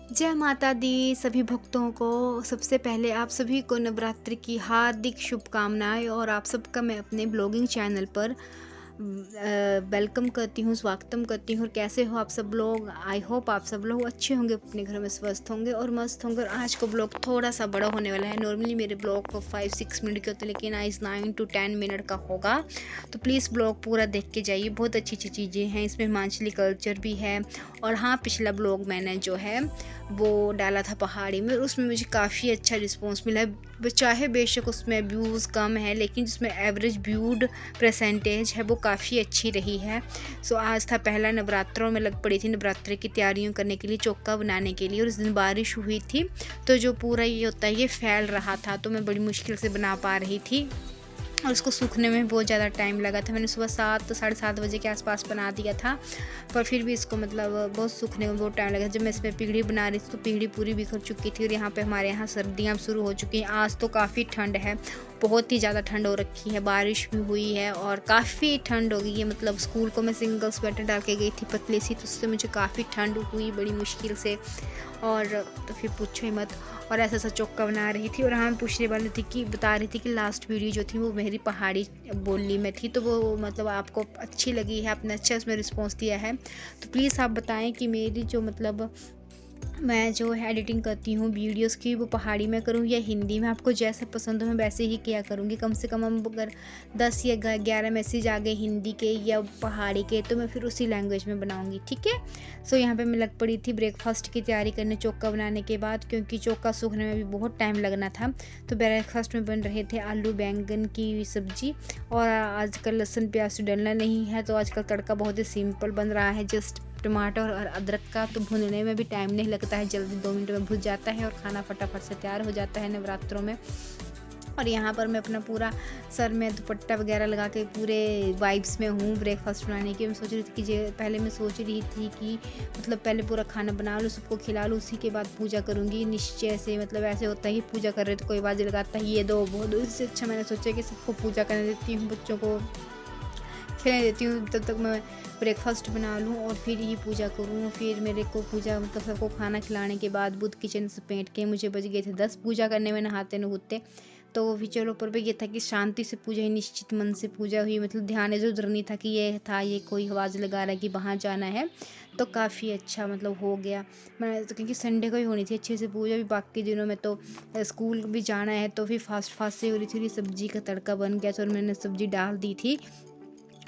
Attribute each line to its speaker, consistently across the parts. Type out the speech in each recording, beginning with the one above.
Speaker 1: जय माता दी सभी भक्तों को। सबसे पहले आप सभी को नवरात्रि की हार्दिक शुभकामनाएं और आप सबका मैं अपने ब्लॉगिंग चैनल पर वेलकम करती हूँ, स्वागतम करती हूँ। और कैसे हो आप सब लोग? आई होप आप सब लोग अच्छे होंगे, अपने घर में स्वस्थ होंगे और मस्त होंगे। और आज का ब्लॉग थोड़ा सा बड़ा होने वाला है। नॉर्मली मेरे ब्लॉग को 5-6 मिनट के होते हैं, लेकिन आज 9 to 10 मिनट का होगा। तो प्लीज़ ब्लॉग पूरा देख के जाइए, बहुत अच्छी अच्छी चीज़ें हैं इसमें। हिमाचली कल्चर भी है। और हाँ, पिछला ब्लॉग मैंने जो है वो डाला था पहाड़ी में, उसमें मुझे काफ़ी अच्छा रिस्पॉन्स मिला है। चाहे बेशक उसमें व्यूज़ कम है, लेकिन जिसमें एवरेज व्यूड परसेंटेज है वो काफ़ी अच्छी रही है। सो आज था पहला नवरात्रों में लग पड़ी थी नवरात्रि की तैयारियों करने के लिए, चौका बनाने के लिए। और इस दिन बारिश हुई थी, तो जो पूरा ये होता है ये फैल रहा था, तो मैं बड़ी मुश्किल से बना पा रही थी और उसको सूखने में बहुत ज़्यादा टाइम लगा था। मैंने सुबह 7-7:30 बजे के आसपास बना दिया था, पर फिर भी इसको मतलब बहुत सूखने में बहुत टाइम लगा। जब मैं इसमें पिगड़ी बना रही थी तो पिगड़ी पूरी बिखर चुकी थी। और यहाँ पे हमारे यहाँ सर्दियाँ शुरू हो चुकी हैं। आज तो काफ़ी ठंड है, बहुत ही ज़्यादा ठंड हो रखी है, बारिश भी हुई है और काफ़ी ठंड हो गई है। मतलब स्कूल को मैं सिंगल स्वेटर डाल के गई थी पतली सी, तो उससे मुझे काफ़ी ठंड हुई बड़ी मुश्किल से। और तो फिर पूछो ही मत। और ऐसा ऐसा चौका बना रही थी। और हाँ, पूछने वाली थी कि बता रही थी कि लास्ट वीडियो जो थी वो मेरी पहाड़ी बोली में थी, तो वो मतलब आपको अच्छी लगी है, आपने अच्छा उसमें रिस्पॉन्स दिया है। तो प्लीज़ आप बताएं कि मेरी जो मतलब मैं जो है एडिटिंग करती हूँ वीडियोस की, वो पहाड़ी में करूँ या हिंदी में। आपको जैसा पसंद हो मैं वैसे ही किया करूँगी। कम से कम हम अगर 10 या 11 मैसेज आ गए हिंदी के या पहाड़ी के, तो मैं फिर उसी लैंग्वेज में बनाऊँगी, ठीक है। सो यहाँ पे मैं लग पड़ी थी ब्रेकफास्ट की तैयारी करने चौका बनाने के बाद, क्योंकि चौका सूखने में भी बहुत टाइम लगना था। तो ब्रेकफास्ट में बन रहे थे आलू बैंगन की सब्जी। और आजकल लहसुन प्याज डलना नहीं है, तो आजकल तड़का बहुत ही सिंपल बन रहा है, जस्ट टमाटर और अदरक का। तो भूनने में भी टाइम नहीं लगता है, जल्दी 2 मिनट में भुज जाता है और खाना फटाफट से तैयार हो जाता है नवरात्रों में। और यहाँ पर मैं अपना पूरा सर में दुपट्टा वगैरह लगा के पूरे वाइब्स में हूँ ब्रेकफास्ट बनाने की। मैं सोच रही थी कि पहले मैं सोच रही थी कि मतलब पहले पूरा खाना बना लूँ, सबको खिला लूँ, उसी के बाद पूजा करूँगी निश्चय से। मतलब ऐसे होता है कि पूजा कर रहे तो कोई आवाज़ लगाता है ये दो वो दो, इससे अच्छा मैंने सोचा कि सबको पूजा करने देती हूँ, बच्चों को खिला देती हूँ, तब तक मैं ब्रेकफास्ट बना लूँ और फिर ही पूजा करूँ। फिर मेरे को पूजा मतलब सबको खाना खिलाने के बाद बुद्ध किचन से पेंट के मुझे बज गए थे 10 पूजा करने में, नहाते नहूते। तो फिर चलो, पर ये था कि शांति से पूजा ही, निश्चित मन से पूजा हुई। मतलब ध्यान इधर उधर नहीं था कि ये था ये कोई आवाज़ लगा रहा है कि वहाँ जाना है। तो काफ़ी अच्छा मतलब हो गया। मैं तो क्योंकि संडे को ही होनी थी अच्छे से पूजा भी, बाकी दिनों में तो स्कूल भी जाना है, तो फिर फास्ट फास्ट से हो रही थी। सब्जी का तड़का बन गया था और मैंने सब्जी डाल दी थी।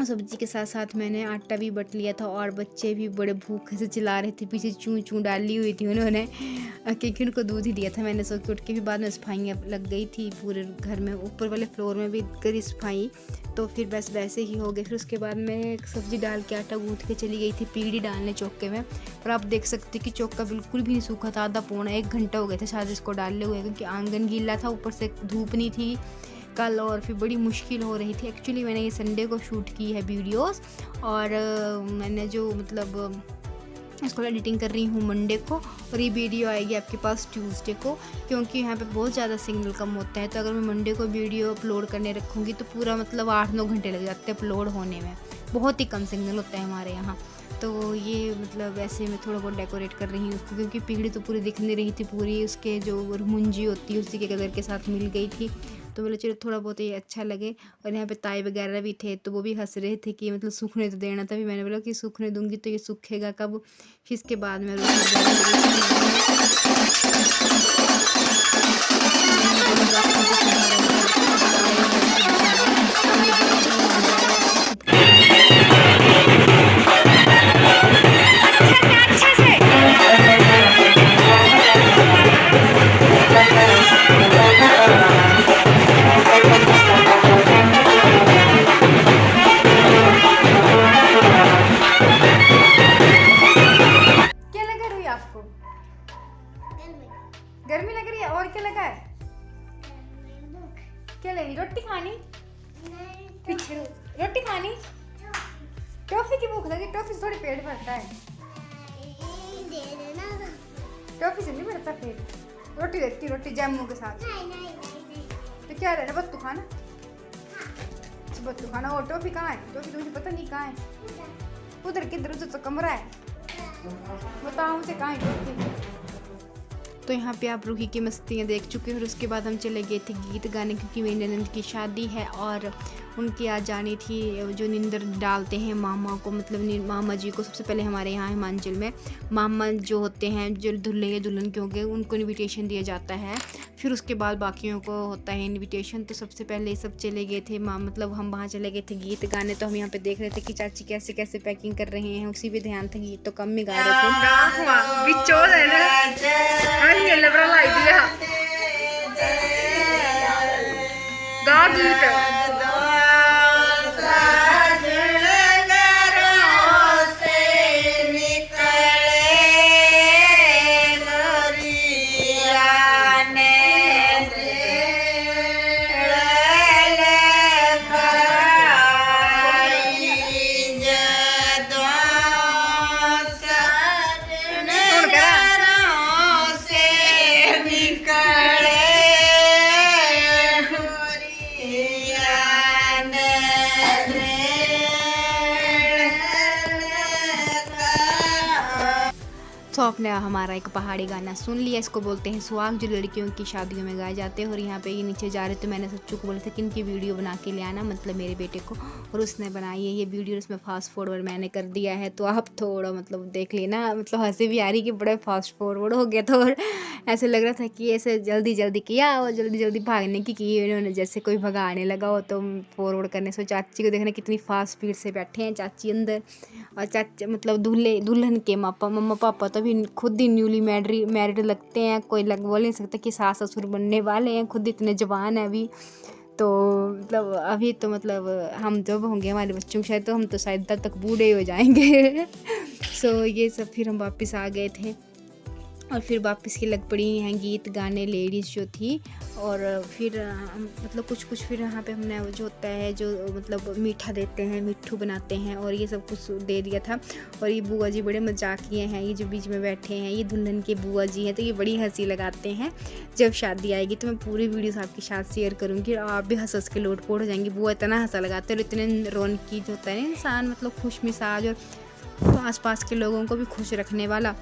Speaker 1: सब्जी के साथ साथ मैंने आटा भी बट लिया था। और बच्चे भी बड़े भूख से चिल्ला रहे थे, पीछे चूँ चूँ डाली हुई थी उन्होंने, क्योंकि उनको दूध ही दिया था मैंने। सो के उठ के भी बाद में सफाइयाँ लग गई थी पूरे घर में, ऊपर वाले फ्लोर में भी करी सफाई। तो फिर बस वैसे ही हो गए। फिर उसके बाद मैं सब्जी डाल के आटा गूँथ के चली गई थी पीढ़ी डालने चौके में। और आप देख सकते कि चौका बिल्कुल भी नहीं सूखा था, आधा पौना 1 घंटा हो गया था शायद इसको डाले हुए, क्योंकि आंगन गीला था, ऊपर से धूप नहीं थी कल, और फिर बड़ी मुश्किल हो रही थी। एक्चुअली मैंने ये संडे को शूट की है वीडियोस, और मैंने जो मतलब इसको एडिटिंग कर रही हूँ मंडे को, और ये वीडियो आएगी आपके पास ट्यूसडे को, क्योंकि यहाँ पे बहुत ज़्यादा सिग्नल कम होता है। तो अगर मैं मंडे को वीडियो अपलोड करने रखूँगी तो पूरा मतलब 8-9 घंटे लग जाते हैं अपलोड होने में, बहुत ही कम सिग्नल होता है हमारे यहाँ। तो ये मतलब वैसे मैं थोड़ा बहुत डेकोरेट कर रही हूँ उसको, क्योंकि पिगड़ी तो पूरी दिख नहीं रही थी, पूरी उसके जो मुंजी होती है उसी के कलर के साथ मिल गई थी। तो बोले चलो थोड़ा बहुत ये अच्छा लगे। और यहाँ पे ताई वगैरह भी थे, तो वो भी हंस रहे थे कि मतलब सूखने तो देना था। भी मैंने बोला कि सूखने दूंगी तो ये सूखेगा कब, फिर इसके बाद में आपको गर्मी लग रही है? और क्या लगा है? क्या लेनी? रोटी खानी? पीछे रोटी खानी? टॉफी की भूख लगी? टॉफी से थोड़ी पेट भरता है, टॉफी से नहीं भरता पेट। रोटी देती, रोटी जैमू के साथ। तो क्या लेना? बत्तू खाना? बत्तू खाना। और टॉफी कहाँ है? टॉफी तो मुझे पता नहीं कहाँ है। उधर किधर? उधर तो कमरा है, बताओ मुझे कहाँ है टॉफी। तो यहाँ पे आप रूही की मस्तियाँ देख चुके हैं और उसके बाद हम चले गए थे गीत गाने, क्योंकि मेरी ननद की शादी है और उनकी आज जानी थी। जो नींदर डालते हैं मामा को, मतलब मामा जी को, सबसे पहले हमारे यहाँ हिमाचल में मामा जो होते हैं, जो दूल्हे या दुल्हन के होंगे, उनको इनविटेशन दिया जाता है। फिर उसके बाद बाकियों को होता है इनविटेशन। तो सबसे पहले सब चले गए थे मतलब हम वहाँ चले गए थे गीत गाने। तो हम यहाँ पे देख रहे थे कि चाची कैसे कैसे पैकिंग कर रहे हैं, उसी पे ध्यान था। गीत तो कम ही गा रहे थे। गा गीत तो आपने हमारा एक पहाड़ी गाना सुन लिया। इसको बोलते हैं सुहाग, जो लड़कियों की शादियों में गाए जाते हैं। और यहाँ पे ये नीचे जा रहे, तो मैंने सच्चू को बोला था कि इनकी वीडियो बना के ले आना, मतलब मेरे बेटे को, और उसने बनाई है ये वीडियो। उसमें फास्ट फॉरवर्ड मैंने कर दिया है, तो आप थोड़ा मतलब देख लेना। मतलब हंसी भी आ रही कि बड़ा फास्ट फॉरवर्ड हो गया था और ऐसे लग रहा था कि ऐसे जल्दी जल्दी किया और जल्दी जल्दी भागने की इन्होंने, जैसे कोई भगाने लगा हो तो फॉरवर्ड करने से। चाची को देखना कितनी फास्ट स्पीड से बैठे हैं चाची अंदर, और चाचा मतलब दुल्हन के मम्मा पापा तो भी खुद ही न्यूली मैरिड लगते हैं। कोई बोल नहीं सकता कि सास ससुर बनने वाले हैं, खुद इतने जवान हैं अभी। तो मतलब अभी तो मतलब हम जब होंगे हमारे बच्चों के शायद, तो हम तो शायद तब तक बूढ़े हो जाएंगे। सो ये सब फिर हम वापस आ गए थे और फिर वापस की लग पड़ी हैं गीत गाने लेडीज़ जो थी। और फिर मतलब कुछ फिर यहाँ पे हमने जो होता है, जो मतलब मीठा देते हैं, मिट्ठू बनाते हैं, और ये सब कुछ दे दिया था। और ये बुआ जी बड़े मजाकिये हैं, ये जो बीच में बैठे हैं ये दुल्हन के बुआ जी हैं, तो ये बड़ी हंसी लगाते हैं। जब शादी आएगी तो मैं पूरी वीडियोस आपके साथ शेयर करूँगी और आप भी हंस के लोटपोट हो जाएंगी। बुआ इतना हंसा लगाते हैं और इतने रौनकी जो होता है ना इंसान, मतलब खुश मिजाज और आस के लोगों को भी खुश रखने वाला।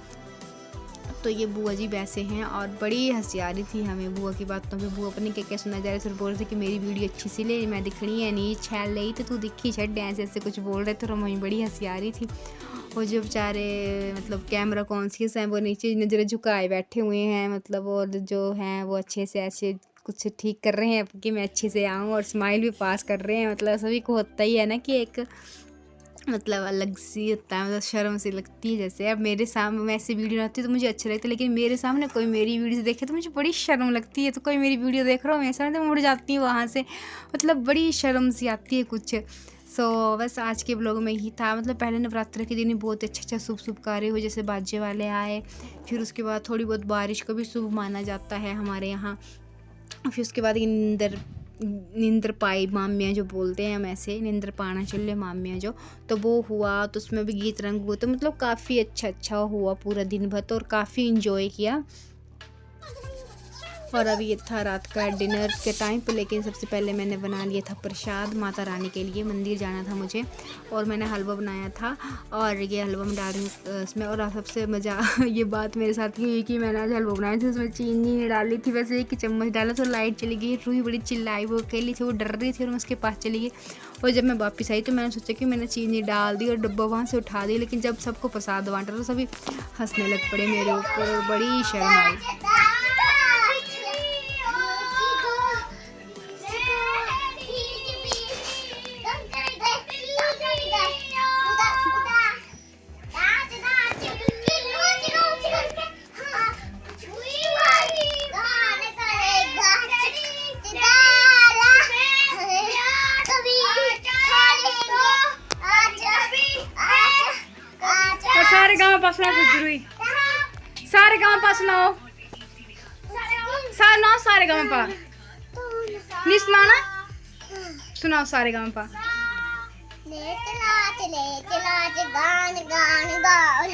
Speaker 1: तो ये बुआ जी वैसे हैं और बड़ी हंसी आ रही थी हमें बुआ की बातों पे। बुआ अपनी क्या सुना जा रहे थे, बोल रहे थे कि मेरी वीडियो अच्छी सी ले, मैं दिखनी है नहीं छैल रही तो तू दिखी छट, ऐसे कुछ बोल रहे थे और हमें बड़ी हंसी आ रही थी। और जो बेचारे मतलब कैमरा कॉन्शियस हैं वो नीचे नज़रें झुकाए बैठे हुए हैं, मतलब और जो हैं वो अच्छे से ऐसे कुछ ठीक कर रहे हैं कि मैं अच्छे से आऊँ, और स्माइल भी पास कर रहे हैं। मतलब सभी को होता ही है ना कि एक मतलब अलग सी होता है, मतलब शर्म सी लगती है। जैसे अब मेरे सामने मैं ऐसी वीडियो आती है तो मुझे अच्छा लगता है, लेकिन मेरे सामने कोई मेरी वीडियो देखे तो मुझे बड़ी शर्म लगती है। तो कोई मेरी वीडियो देख रहा हो मेरे सामने तो मुड़ जाती हूँ वहाँ से, मतलब बड़ी शर्म सी आती है कुछ। सो बस आज के ब्लॉग में ही था। मतलब पहले नवरात्र के दिन ही बहुत अच्छा शुभ कार्य हो, जैसे बाजे वाले आए, फिर उसके बाद थोड़ी बहुत बारिश को भी शुभ माना जाता है हमारे यहाँ। फिर उसके बाद नींदर पाई मामियाँ जो बोलते हैं हम, ऐसे नींदर पाना चले मामियाँ जो, तो वो हुआ। तो उसमें भी गीत रंग हुआ, तो मतलब काफ़ी अच्छा हुआ पूरा दिन भर, तो और काफ़ी इंजॉय किया। और अब ये था रात का डिनर के टाइम पे, लेकिन सबसे पहले मैंने बना लिया था प्रसाद माता रानी के लिए, मंदिर जाना था मुझे, और मैंने हलवा बनाया था। और ये हलवा में डाल रही उसमें, और सबसे मज़ा ये बात मेरे साथ हुई कि मैंने आज हलवा बनाया था, उसमें चीनी नहीं डाली थी, वैसे एक चम्मच डाला तो लाइट चली गई। रूही बड़ी चिल्लाई, वो अकेली थी, वो डर रही थी और मैं उसके पास चली गई। और जब मैं वापस आई तो मैंने सोचा कि मैंने चीनी डाल दी और डब्बा वहाँ से उठा दी, लेकिन जब सबको प्रसाद बांटा तो सभी हंसने लग पड़े मेरे ऊपर, बड़ी शर्म आई। सारे गाँव पास सारे गाँव पास सुनाओ, सारे गाँव पा नहीं सुनाना, सुनाओ सारे गाँव पा।
Speaker 2: चला चले चला गान गान गाओ।